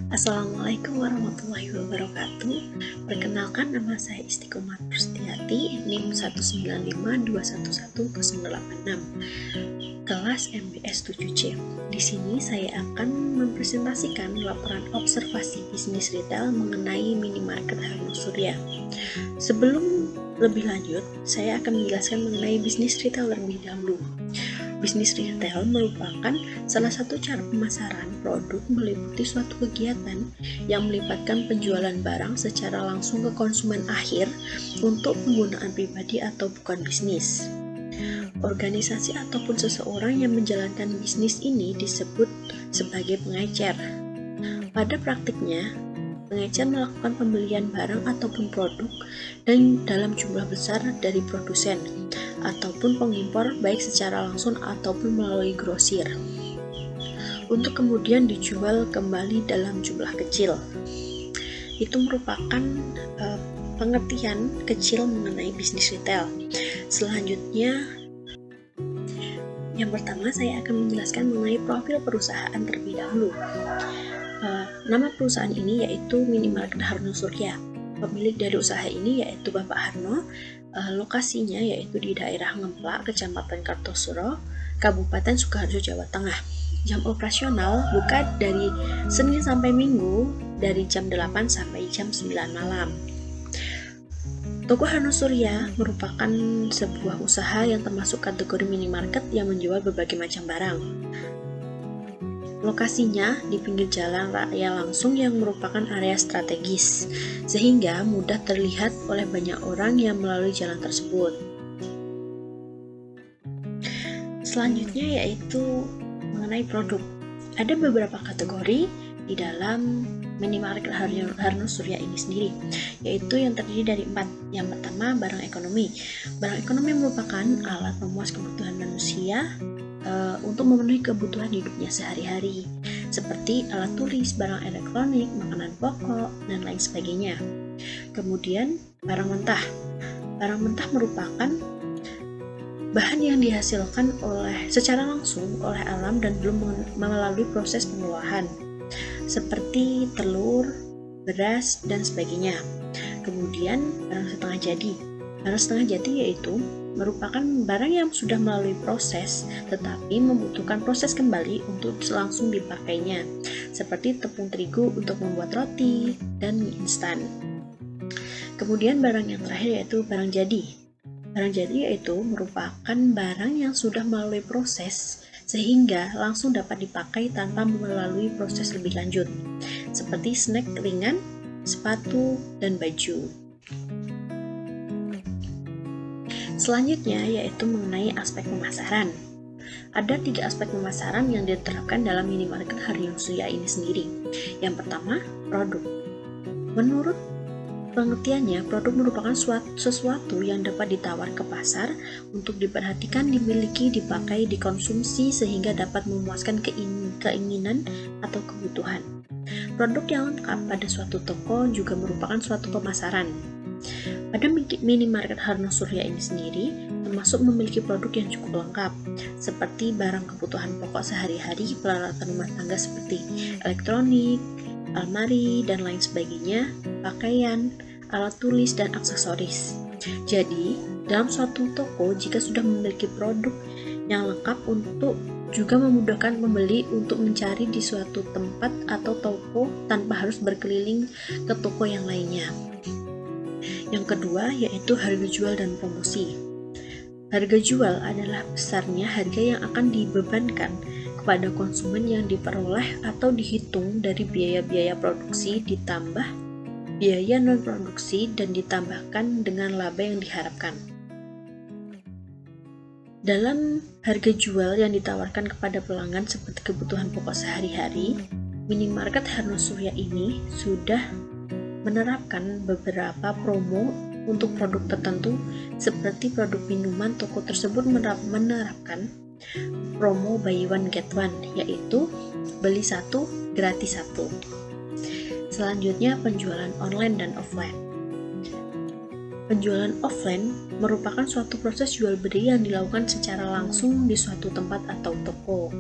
Assalamualaikum warahmatullahi wabarakatuh. Perkenalkan, nama saya Istiqomah Pustiati, NIM 195211086, kelas MBS 7C. Di sini saya akan mempresentasikan laporan observasi bisnis retail mengenai minimarket Harno Surya. Sebelum lebih lanjut, saya akan menjelaskan mengenai bisnis retail terlebih dahulu. Bisnis retail merupakan salah satu cara pemasaran produk meliputi suatu kegiatan yang melibatkan penjualan barang secara langsung ke konsumen akhir untuk penggunaan pribadi atau bukan bisnis. Organisasi ataupun seseorang yang menjalankan bisnis ini disebut sebagai pengecer. Pada praktiknya, pengecer melakukan pembelian barang ataupun produk dan dalam jumlah besar dari produsen ataupun pengimpor baik secara langsung ataupun melalui grosir untuk kemudian dijual kembali dalam jumlah kecil. Itu merupakan pengertian kecil mengenai bisnis retail. Selanjutnya, yang pertama saya akan menjelaskan mengenai profil perusahaan terlebih dahulu. Nama perusahaan ini yaitu Minimarket Harno Surya. Pemilik dari usaha ini yaitu Bapak Harno. Lokasinya yaitu di daerah Ngemplak, Kecamatan Kartosuro, Kabupaten Sukoharjo, Jawa Tengah. Jam operasional buka dari Senin sampai Minggu dari jam 8 sampai jam 9 malam. Toko Harno Surya merupakan sebuah usaha yang termasuk kategori minimarket yang menjual berbagai macam barang. Lokasinya di pinggir jalan raya langsung yang merupakan area strategis, sehingga mudah terlihat oleh banyak orang yang melalui jalan tersebut. Selanjutnya yaitu mengenai produk. Ada beberapa kategori di dalam minimarket Harno Surya ini sendiri, yaitu yang terdiri dari 4. Yang pertama, barang ekonomi. Barang ekonomi merupakan alat memuas kebutuhan manusia untuk memenuhi kebutuhan hidupnya sehari-hari, seperti alat tulis, barang elektronik, makanan pokok, dan lain sebagainya. Kemudian, barang mentah. Barang mentah merupakan bahan yang dihasilkan secara langsung oleh alam dan belum melalui proses pengolahan, seperti telur, beras, dan sebagainya. Kemudian, barang setengah jadi. Barang setengah jadi yaitu merupakan barang yang sudah melalui proses tetapi membutuhkan proses kembali untuk langsung dipakainya, seperti tepung terigu untuk membuat roti dan mie instan. Kemudian barang yang terakhir yaitu barang jadi. Barang jadi yaitu merupakan barang yang sudah melalui proses sehingga langsung dapat dipakai tanpa melalui proses lebih lanjut, seperti snack ringan, sepatu, dan baju. Selanjutnya yaitu mengenai aspek pemasaran. Ada 3 aspek pemasaran yang diterapkan dalam minimarket Harno Surya ini sendiri. Yang pertama, produk. Menurut pengertiannya, produk merupakan sesuatu yang dapat ditawar ke pasar untuk diperhatikan, dimiliki, dipakai, dikonsumsi sehingga dapat memuaskan keinginan atau kebutuhan. Produk yang lengkap pada suatu toko juga merupakan suatu pemasaran. Pada minimarket Harno Surya ini sendiri termasuk memiliki produk yang cukup lengkap, seperti barang kebutuhan pokok sehari-hari, peralatan rumah tangga seperti elektronik, almari, dan lain sebagainya, pakaian, alat tulis, dan aksesoris. Jadi, dalam suatu toko jika sudah memiliki produk yang lengkap untuk juga memudahkan pembeli untuk mencari di suatu tempat atau toko tanpa harus berkeliling ke toko yang lainnya. Yang kedua yaitu harga jual dan promosi. Harga jual adalah besarnya harga yang akan dibebankan kepada konsumen yang diperoleh atau dihitung dari biaya-biaya produksi ditambah biaya non-produksi dan ditambahkan dengan laba yang diharapkan. Dalam harga jual yang ditawarkan kepada pelanggan seperti kebutuhan pokok sehari-hari, minimarket Harno Surya ini sudah menerapkan beberapa promo untuk produk tertentu, seperti produk minuman. Toko tersebut menerapkan promo buy one get one, yaitu beli 1 gratis 1. Selanjutnya, penjualan online dan offline. Penjualan offline merupakan suatu proses jual beli yang dilakukan secara langsung di suatu tempat atau toko.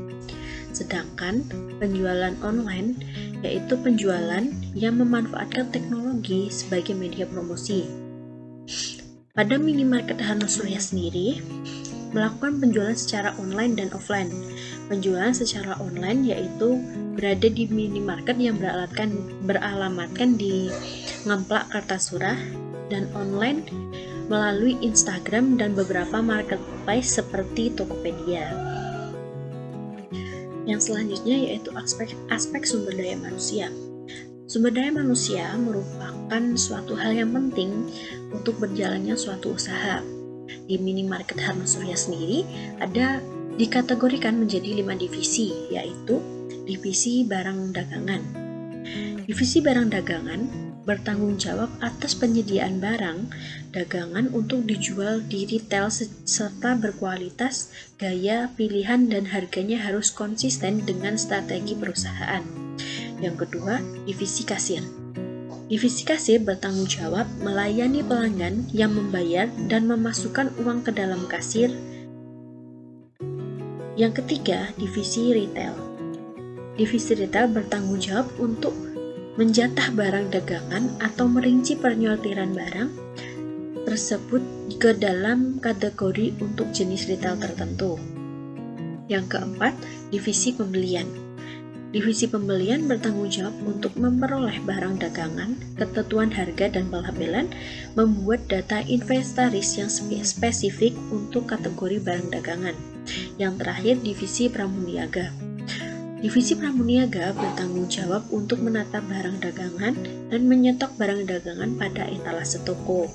Sedangkan penjualan online yaitu penjualan yang memanfaatkan teknologi sebagai media promosi. Pada minimarket Harno Surya sendiri, melakukan penjualan secara online dan offline. Penjualan secara online yaitu berada di minimarket yang beralamatkan di Ngemplak Kartasura, dan online melalui Instagram dan beberapa marketplace seperti Tokopedia. Yang selanjutnya yaitu aspek sumber daya manusia. Sumber daya manusia merupakan suatu hal yang penting untuk berjalannya suatu usaha. Di minimarket Harno Surya sendiri ada dikategorikan menjadi 5 divisi, yaitu divisi barang dagangan. Divisi barang dagangan bertanggung jawab atas penyediaan barang dagangan untuk dijual di retail serta berkualitas, gaya, pilihan, dan harganya harus konsisten dengan strategi perusahaan. Yang kedua, divisi kasir. Divisi kasir bertanggung jawab melayani pelanggan yang membayar dan memasukkan uang ke dalam kasir. Yang ketiga, divisi retail. Divisi retail bertanggung jawab untuk menjatah barang dagangan atau merinci penyortiran barang tersebut ke dalam kategori untuk jenis retail tertentu. Yang keempat, divisi pembelian. Divisi pembelian bertanggung jawab untuk memperoleh barang dagangan, ketentuan harga dan pelabelan, membuat data inventaris yang spesifik untuk kategori barang dagangan. Yang terakhir, divisi pramuniaga. Divisi pramuniaga bertanggung jawab untuk menata barang dagangan dan menyetok barang dagangan pada etalase toko.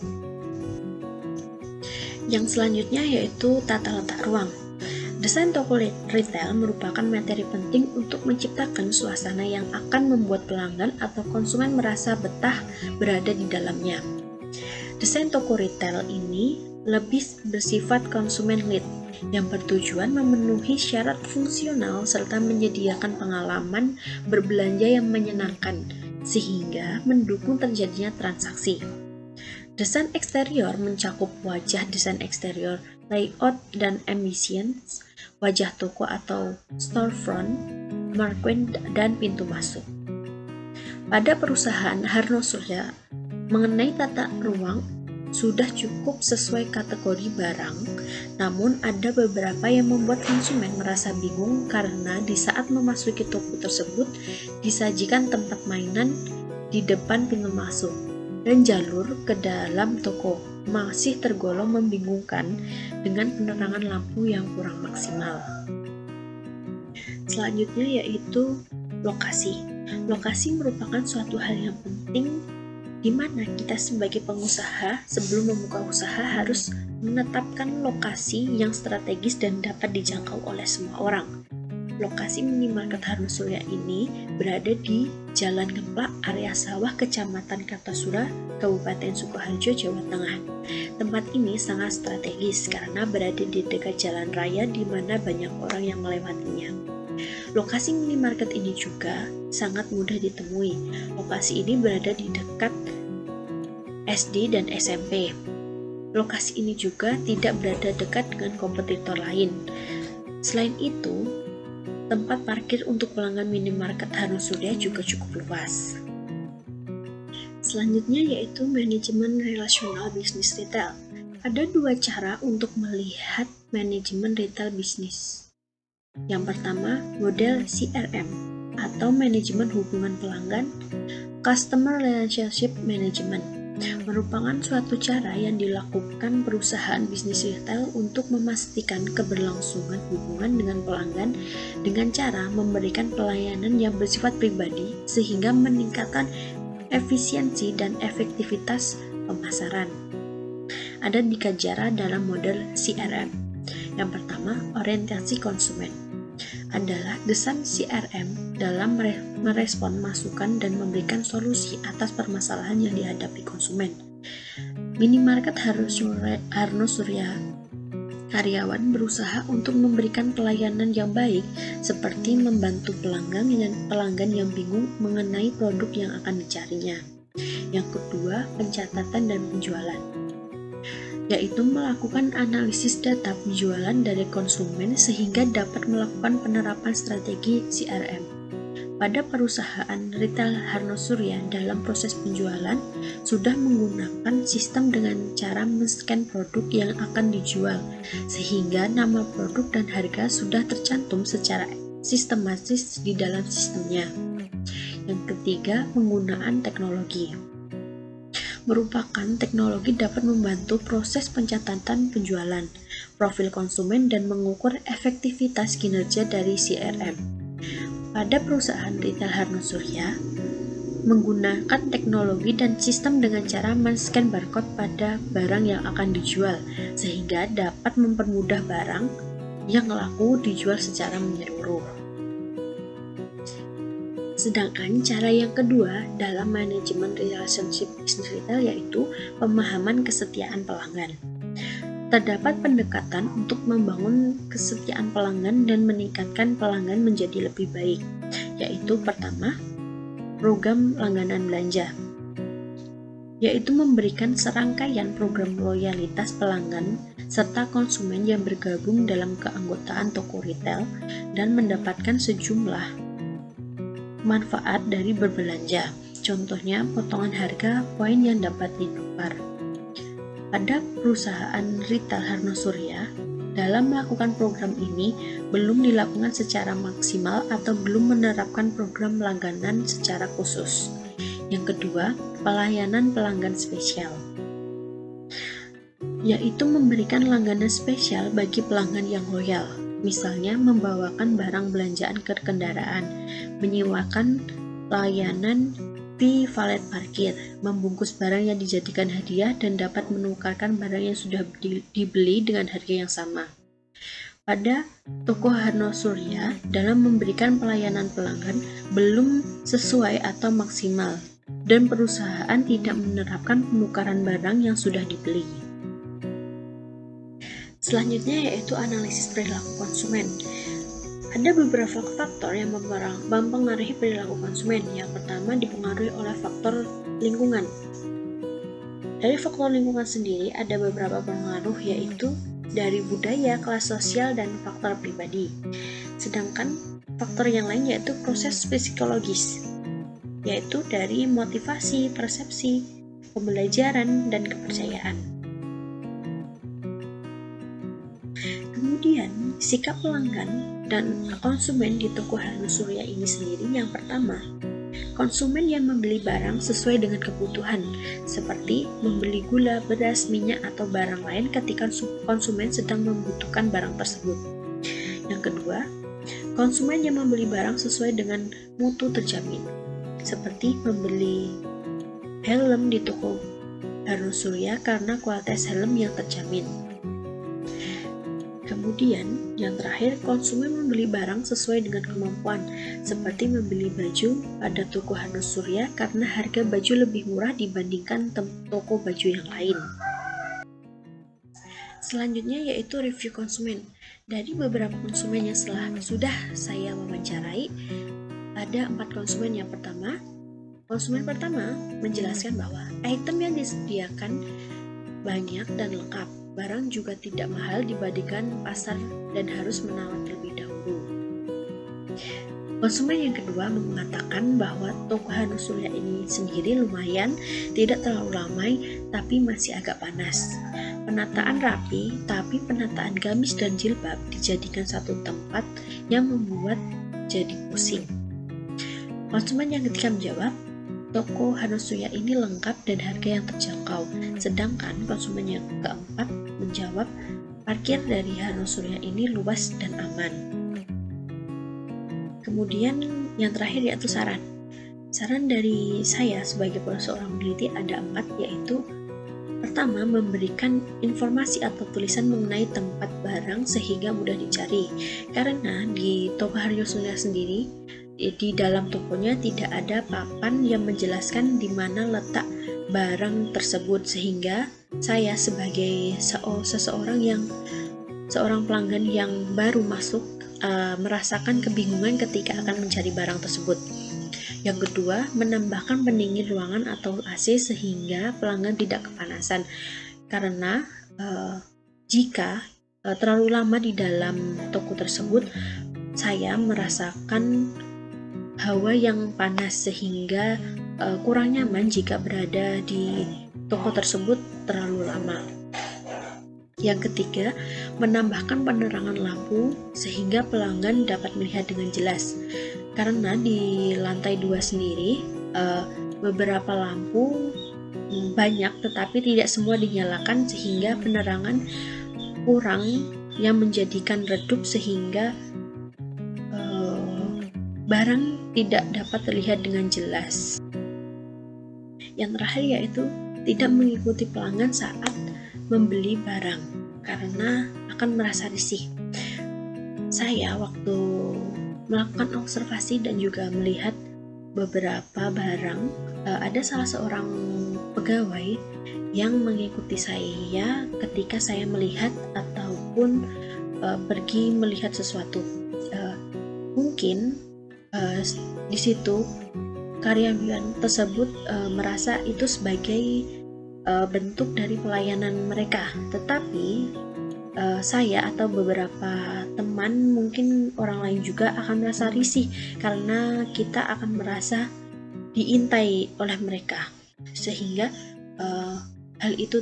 Yang selanjutnya yaitu tata letak ruang. Desain toko retail merupakan materi penting untuk menciptakan suasana yang akan membuat pelanggan atau konsumen merasa betah berada di dalamnya. Desain toko retail ini lebih bersifat konsumen lead yang bertujuan memenuhi syarat fungsional serta menyediakan pengalaman berbelanja yang menyenangkan sehingga mendukung terjadinya transaksi. Desain eksterior mencakup wajah desain eksterior, layout dan ambience, wajah toko atau storefront, marquee, dan pintu masuk. Pada perusahaan Harno Surya, mengenai tata ruang sudah cukup sesuai kategori barang, namun ada beberapa yang membuat konsumen merasa bingung karena di saat memasuki toko tersebut disajikan tempat mainan di depan pintu masuk dan jalur ke dalam toko masih tergolong membingungkan dengan penerangan lampu yang kurang maksimal. Selanjutnya yaitu lokasi. Lokasi merupakan suatu hal yang penting di mana kita sebagai pengusaha sebelum membuka usaha harus menetapkan lokasi yang strategis dan dapat dijangkau oleh semua orang. Lokasi minimarket Harno Surya ini berada di Jalan Ngemplak, area sawah, Kecamatan Kartasura, Kabupaten Sukoharjo, Jawa Tengah. Tempat ini sangat strategis karena berada di dekat jalan raya di mana banyak orang yang melewatinya. Lokasi minimarket ini juga sangat mudah ditemui. Lokasi ini berada di dekat SD dan SMP. Lokasi ini juga tidak berada dekat dengan kompetitor lain. Selain itu, tempat parkir untuk pelanggan minimarket Harno Surya juga cukup luas. Selanjutnya yaitu manajemen relasional bisnis retail. Ada dua cara untuk melihat manajemen retail bisnis. Yang pertama, model CRM atau manajemen hubungan pelanggan, Customer Relationship Management, merupakan suatu cara yang dilakukan perusahaan bisnis retail untuk memastikan keberlangsungan hubungan dengan pelanggan dengan cara memberikan pelayanan yang bersifat pribadi sehingga meningkatkan efisiensi dan efektivitas pemasaran. Ada 3 cara dalam model CRM. Yang pertama, orientasi konsumen adalah desain CRM dalam merespon masukan dan memberikan solusi atas permasalahan yang dihadapi konsumen. Minimarket Harno Surya karyawan berusaha untuk memberikan pelayanan yang baik seperti membantu pelanggan yang bingung mengenai produk yang akan dicarinya. Yang kedua, pencatatan dan penjualan, yaitu melakukan analisis data penjualan dari konsumen sehingga dapat melakukan penerapan strategi CRM. Pada perusahaan retail Harno Surya, dalam proses penjualan sudah menggunakan sistem dengan cara men-scan produk yang akan dijual, sehingga nama produk dan harga sudah tercantum secara sistematis di dalam sistemnya. Yang ketiga, penggunaan teknologi. Merupakan teknologi dapat membantu proses pencatatan penjualan, profil konsumen, dan mengukur efektivitas kinerja dari CRM. Pada perusahaan retail Harno Surya, menggunakan teknologi dan sistem dengan cara men-scan barcode pada barang yang akan dijual, sehingga dapat mempermudah barang yang laku dijual secara menyeluruh. Sedangkan cara yang kedua dalam manajemen relationship business retail yaitu pemahaman kesetiaan pelanggan. Terdapat pendekatan untuk membangun kesetiaan pelanggan dan meningkatkan pelanggan menjadi lebih baik, yaitu pertama, program langganan belanja, yaitu memberikan serangkaian program loyalitas pelanggan serta konsumen yang bergabung dalam keanggotaan toko retail dan mendapatkan sejumlah manfaat dari berbelanja. Contohnya, potongan harga, poin yang dapat ditukar. Pada perusahaan retail Harno Surya, dalam melakukan program ini belum dilakukan secara maksimal atau belum menerapkan program langganan secara khusus. Yang kedua, pelayanan pelanggan spesial, yaitu memberikan langganan spesial bagi pelanggan yang loyal, misalnya membawakan barang belanjaan ke kendaraan, menyewakan layanan fee valet parkir, membungkus barang yang dijadikan hadiah dan dapat menukarkan barang yang sudah dibeli dengan harga yang sama. Pada toko Harno Surya, dalam memberikan pelayanan pelanggan belum sesuai atau maksimal, dan perusahaan tidak menerapkan penukaran barang yang sudah dibeli. Selanjutnya yaitu analisis perilaku konsumen. Ada beberapa faktor yang mempengaruhi perilaku konsumen. Yang pertama dipengaruhi oleh faktor lingkungan. Dari faktor lingkungan sendiri ada beberapa pengaruh, yaitu dari budaya, kelas sosial, dan faktor pribadi. Sedangkan faktor yang lain yaitu proses psikologis, yaitu dari motivasi, persepsi, pembelajaran, dan kepercayaan. Kemudian, sikap pelanggan dan konsumen di toko Harno Surya ini sendiri. Yang pertama, konsumen yang membeli barang sesuai dengan kebutuhan, seperti membeli gula, beras, minyak, atau barang lain ketika konsumen sedang membutuhkan barang tersebut. Yang kedua, konsumen yang membeli barang sesuai dengan mutu terjamin, seperti membeli helm di toko Harno Surya karena kualitas helm yang terjamin. Kemudian, yang terakhir, konsumen membeli barang sesuai dengan kemampuan, seperti membeli baju pada toko Harno Surya karena harga baju lebih murah dibandingkan toko baju yang lain. Selanjutnya yaitu review konsumen. Dari beberapa konsumen yang sudah saya wawancarai, ada 4 konsumen. Yang pertama, konsumen pertama menjelaskan bahwa item yang disediakan banyak dan lengkap. Barang juga tidak mahal dibandingkan pasar dan harus menawar terlebih dahulu. Konsumen yang kedua mengatakan bahwa toko Harno Surya ini sendiri lumayan, tidak terlalu ramai, tapi masih agak panas. Penataan rapi, tapi penataan gamis dan jilbab dijadikan satu tempat yang membuat jadi pusing. Konsumen yang ketiga menjawab, toko Harno Surya ini lengkap dan harga yang terjangkau. Sedangkan konsumen yang keempat menjawab, parkir dari Harno Surya ini luas dan aman. Kemudian yang terakhir yaitu saran. Saran dari saya sebagai seorang peneliti ada 4, yaitu pertama, memberikan informasi atau tulisan mengenai tempat barang sehingga mudah dicari. Karena di toko Harno Surya sendiri, di dalam tokonya tidak ada papan yang menjelaskan di mana letak barang tersebut, sehingga saya sebagai seorang pelanggan yang baru masuk merasakan kebingungan ketika akan mencari barang tersebut. Yang kedua, menambahkan pendingin ruangan atau AC sehingga pelanggan tidak kepanasan, karena jika terlalu lama di dalam toko tersebut, saya merasakan hawa yang panas sehingga kurang nyaman jika berada di toko tersebut terlalu lama. Yang ketiga, menambahkan penerangan lampu sehingga pelanggan dapat melihat dengan jelas. Karena di lantai 2 sendiri beberapa lampu banyak tetapi tidak semua dinyalakan sehingga penerangan kurang yang menjadikan redup sehingga barang tidak dapat terlihat dengan jelas. Yang terakhir yaitu tidak mengikuti pelanggan saat membeli barang karena akan merasa risih. Saya waktu melakukan observasi dan juga melihat beberapa barang, ada salah seorang pegawai yang mengikuti saya ketika saya melihat ataupun pergi melihat sesuatu. Mungkin di situ karyawan tersebut merasa itu sebagai bentuk dari pelayanan mereka, tetapi saya atau beberapa teman, mungkin orang lain juga akan merasa risih karena kita akan merasa diintai oleh mereka, sehingga hal itu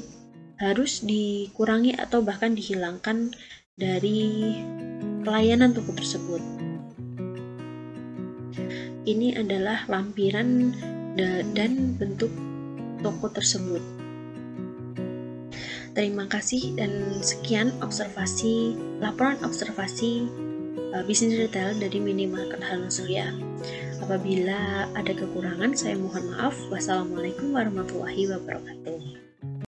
harus dikurangi atau bahkan dihilangkan dari pelayanan toko tersebut. Ini adalah lampiran dan bentuk toko tersebut. Terima kasih dan sekian laporan observasi bisnis retail dari Minimarket Harun Surya. Apabila ada kekurangan, saya mohon maaf. Wassalamualaikum warahmatullahi wabarakatuh.